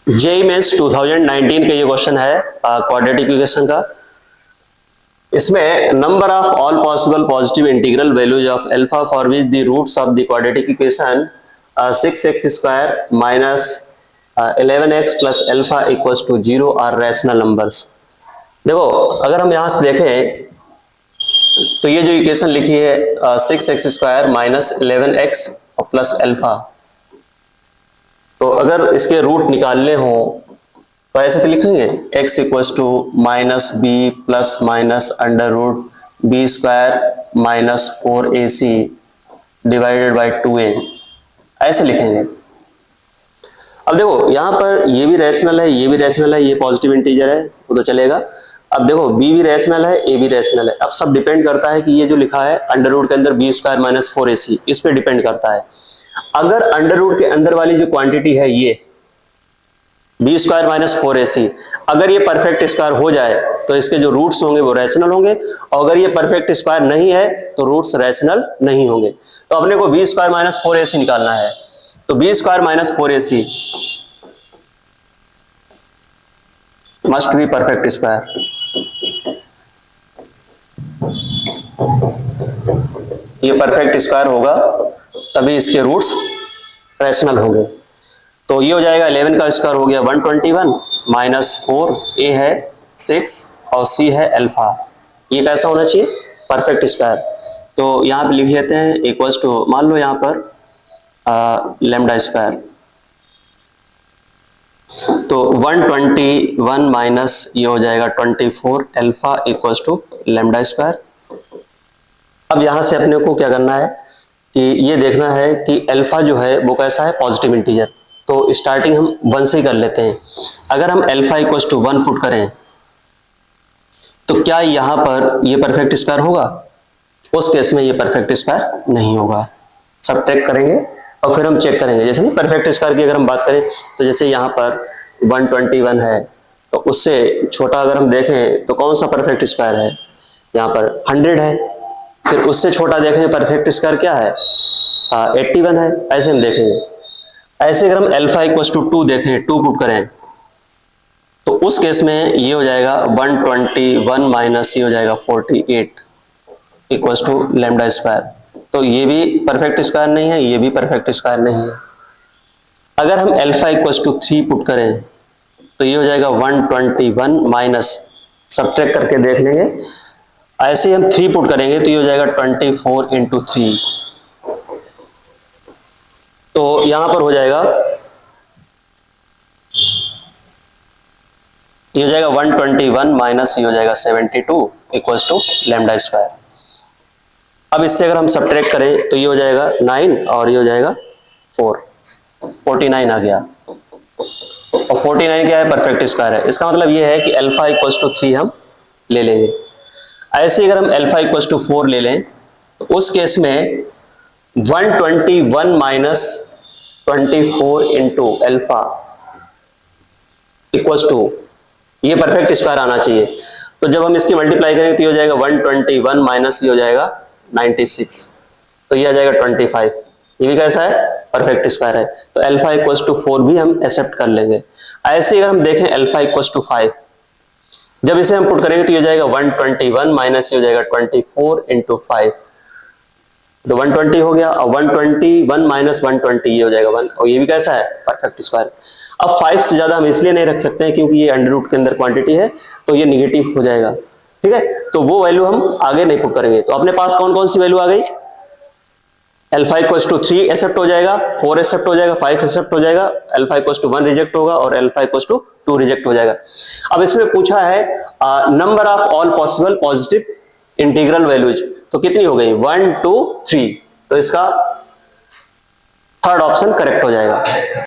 JEE mains 2019 का ये question है क्वाड्रेटिक इक्वेशन का। इसमें number of all possible positive integral values of alpha for which the roots of the quadratic equation 6x square minus 11x plus alpha equals to 0 are rational numbers. देखो अगर हम यहां से देखें तो ये जो इक्वेशन लिखी है 6x square minus 11x plus alpha, तो अगर इसके रूट निकालने हो तो ऐसे तो लिखेंगे x equals to minus B plus minus under root B square minus 4ac divided by 2a, ऐसे लिखेंगे। अब देखो यहाँ पर ये भी रैशनल है, ये भी रैशनल है, ये पॉजिटिव इंटीजर है वो तो चलेगा। अब देखो b भी रैशनल है, a भी रैशनल है। अब सब डिपेंड करता है कि ये जो लिखा है अंडर रूट के अंदर बी स्क्वायर माइनस 4ac, इस पे डिपेंड करता है। अगर अंडर रूट के अंदर वाली जो क्वांटिटी है ये बी स्क्वायर माइनस 4ac, अगर ये परफेक्ट स्क्वायर हो जाए तो इसके जो रूट्स होंगे वो रैशनल होंगे, और अगर ये परफेक्ट स्क्वायर नहीं है तो रूट्स रैशनल नहीं होंगे। तो अपने को बी स्क्वायर माइनस 4ac निकालना है, तो B square minus 4ac must be perfect square. ये परफेक्ट स्क्वायर होगा तभी इसके रूट्स रैशनल होंगे। तो ये हो जाएगा 11 का स्क्वायर हो गया 121 माइनस 4a है 6 और c है अल्फा। ये कैसा होना चाहिए? Perfect square. तो यहाँ पे लिख लेते हैं इक्वल्स टू, मान लो यहाँ पर लैम्डा स्क्वायर, तो 121 माइनस ये हो जाएगा 24 alpha equals to lambda square. अब यहां से अपने को क्या करना है कि ये देखना है कि अल्फा जो है वो कैसा है? Positive integer. तो स्टार्टिंग हम 1 से ही कर लेते हैं। अगर हम अल्फा इक्वल्स टू 1 पुट करें तो क्या यहां पर ये परफेक्ट स्क्वायर होगा? उस केस में ये परफेक्ट स्क्वायर नहीं होगा। सब्ट्रैक्ट करेंगे और फिर हम चेक करेंगे। जैसे नहीं परफेक्ट स्क्वायर की अगर हम बात करें तो जैसे यहाँ पर 121 है, तो उससे छोटा अगर हम देखें तो कौन सा परफेक्ट स्क्वायर है? यहाँ पर 100 है। फिर उससे छोटा देखें परफेक्ट स्क्वायर क्या है? 81 है। ऐसे हम देखेंगे। ऐसे अगर हम अल्फा इक्वल्स टू 2 देखें, 2 पुट करें तो उस केस में ये हो जाएगा 121 माइनस ये हो जाएगा 48 इक्वल्स टू लैम्डा स्क्वायर। तो ये भी परफेक्ट स्क्वायर नहीं है, ये भी परफेक्ट स्क्वायर नहीं है। अगर हम अल्फा इक्वल्स टू 3 पुट करें तो ये हो जाएगा 121 माइनस, सब्ट्रैक्ट करके देख लेंगे। ऐसे ही हम 3 पुट करेंगे तो ये हो जाएगा 24 इंटू 3। तो यहां पर हो जाएगा, ये हो जाएगा 121 माइनस ये हो जाएगा 72 इक्वल्स टू लैम्डा स्क्वायर। अब इससे अगर हम सब्ट्रैक्ट करें तो ये हो जाएगा 9 और ये हो जाएगा 4, 49 आ गया। और 49 क्या है? परफेक्ट स्क्वायर है। इसका मतलब ये है कि अल्फा इक्वल्स टू 3 हम ले लेंगे। ऐसे अगर हम अल्फा इक्वल्स टू 4 ले लें तो उस केस में 121 minus 24 into alpha equals to, ये परफेक्ट स्क्वायर आना चाहिए। तो जब हम इसकी मल्टीप्लाई करेंगे तो ये हो जाएगा 121 माइनस ये हो जाएगा 96, तो ये आ जाएगा 25। ये भी कैसा है? परफेक्ट स्क्वायर है। तो अल्फा इक्वल्स टू 4 भी हम एक्सेप्ट कर लेंगे। ऐसे अगर हम देखें अल्फा इक्वल्स टू 5, जब इसे हम पुट करेंगे तो ये हो जाएगा 121 माइनस ये हो जाएगा 24 इंटू 5, तो 120 हो गया। और 121 माइनस 120 ये हो जाएगा 1, और ये भी कैसा है? Perfect square. अब 5 से ज्यादा हम इसलिए नहीं रख सकते हैं क्योंकि ये अंडर रूट के अंदर क्वांटिटी है, तो ये निगेटिव हो जाएगा। ठीक है, तो वो वैल्यू हम आगे नहीं पुट करेंगे। तो अपने पास कौन कौन सी वैल्यू आ गई? अल्फा इक्वल्स टू 3 एक्सेप्ट हो जाएगा, 4 एक्सेप्ट हो जाएगा, 5 एक्सेप्ट हो जाएगा, अल्फा इक्वल्स टू 1 रिजेक्ट होगा और अल्फा इक्वल्स टू 2 रिजेक्ट हो जाएगा। अब इसमें पूछा है number of all possible positive integral values, तो कितनी हो गई? 1 2 3। तो इसका थर्ड ऑप्शन करेक्ट हो जाएगा।